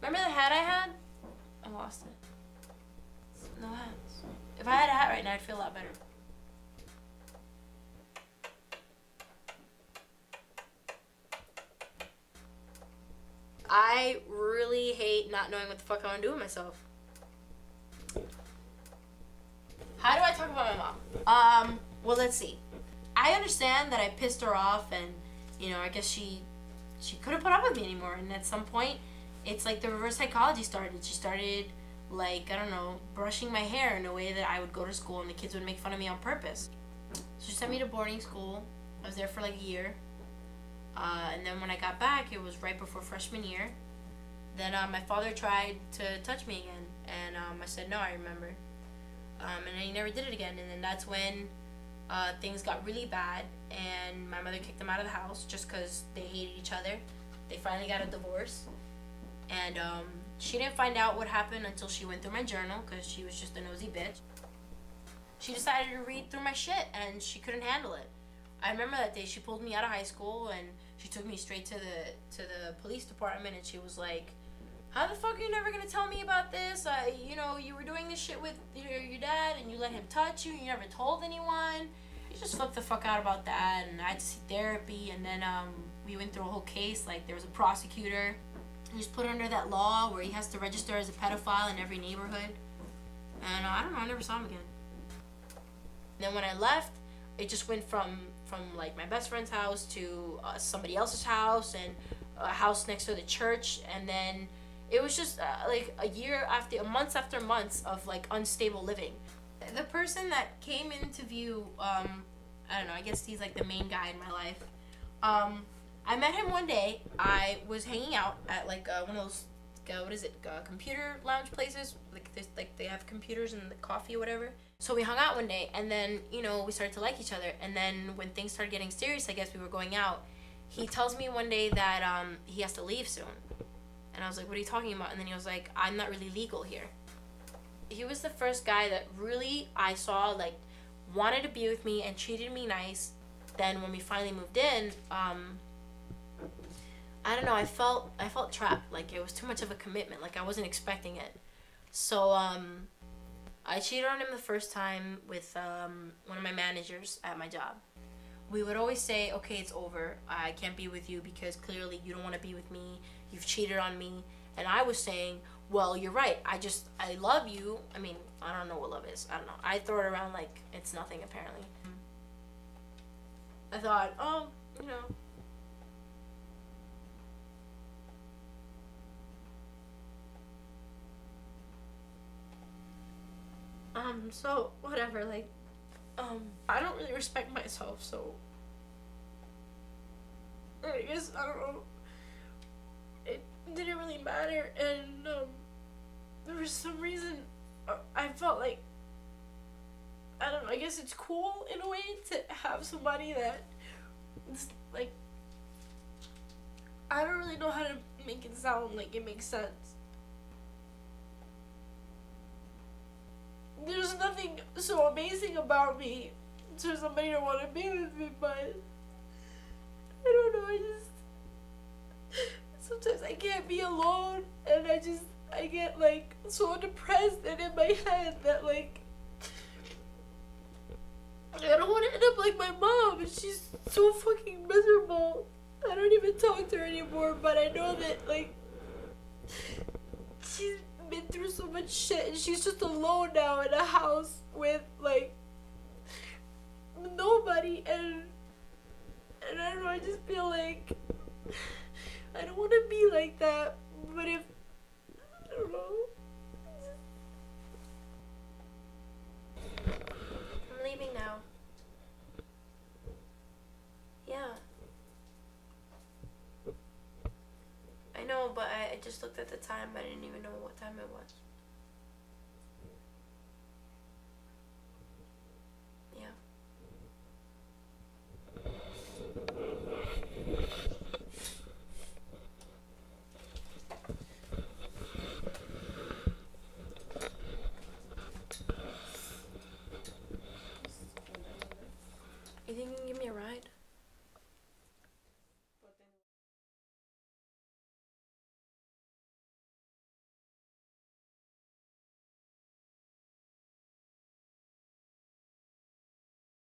Remember the hat I had? I lost it. No hats. If I had a hat right now, I'd feel a lot better. I really hate not knowing what the fuck I want to do with myself. How do I talk about my mom? Well, let's see. I understand that I pissed her off and, you know, I guess she couldn't put up with me anymore. And at some point, it's like the reverse psychology started. She started, like, I don't know, brushing my hair in a way that I would go to school and the kids would make fun of me on purpose. So she sent me to boarding school. I was there for like a year. And then when I got back, it was right before freshman year. Then my father tried to touch me again. And I said, no, I remember. And then he never did it again. And then that's when things got really bad. And my mother kicked them out of the house just because they hated each other. They finally got a divorce. And she didn't find out what happened until she went through my journal because she was just a nosy bitch. She decided to read through my shit and she couldn't handle it. I remember that day she pulled me out of high school and she took me straight to the police department and she was like, how the fuck are you never gonna tell me about this? You know, you were doing this shit with your dad and you let him touch you and you never told anyone. She just flipped the fuck out about that and I had to see therapy and then we went through a whole case. Like there was a prosecutor. He was put under that law where he has to register as a pedophile in every neighborhood. And I don't know, I never saw him again. And then when I left, it just went from like my best friend's house to somebody else's house and a house next to the church, and then it was just like months after months of like unstable living. The person that came into view, I don't know, I guess he's like the main guy in my life. I met him one day. I was hanging out at like one of those computer lounge places, like they have computers and the coffee or whatever. So we hung out one day and then, you know, we started to like each other, and then when things started getting serious, I guess we were going out, he tells me one day that he has to leave soon. And I was like, what are you talking about? And then he was like, I'm not really legal here. He was the first guy that really I saw like wanted to be with me and treated me nice. Then when we finally moved in, I don't know, I felt trapped. Like it was too much of a commitment. Like I wasn't expecting it. So I cheated on him the first time with one of my managers at my job. We would always say, okay, it's over. I can't be with you because clearly you don't want to be with me. You've cheated on me. And I was saying, well, you're right. I love you. I mean, I don't know what love is. I don't know. I throw it around like it's nothing apparently. I thought, oh, you know. So, whatever, like, I don't really respect myself, so, I guess, I don't know, it didn't really matter, and, there was some reason, I felt like, I don't know, I guess it's cool in a way to have somebody that, like, I don't really know how to make it sound like it makes sense. There's nothing so amazing about me for somebody to want to be with me, but I don't know, sometimes I can't be alone, and I get like so depressed and in my head that like I don't want to end up like my mom, and she's so fucking miserable. I don't even talk to her anymore, but I know that like she's been through so much shit and she's just alone now in a house with like nobody, and I don't know, I just feel like I don't want to be like that, but if I don't know, I'm leaving now. Yeah, I know, but I just looked at the time. I didn't even know what time it was.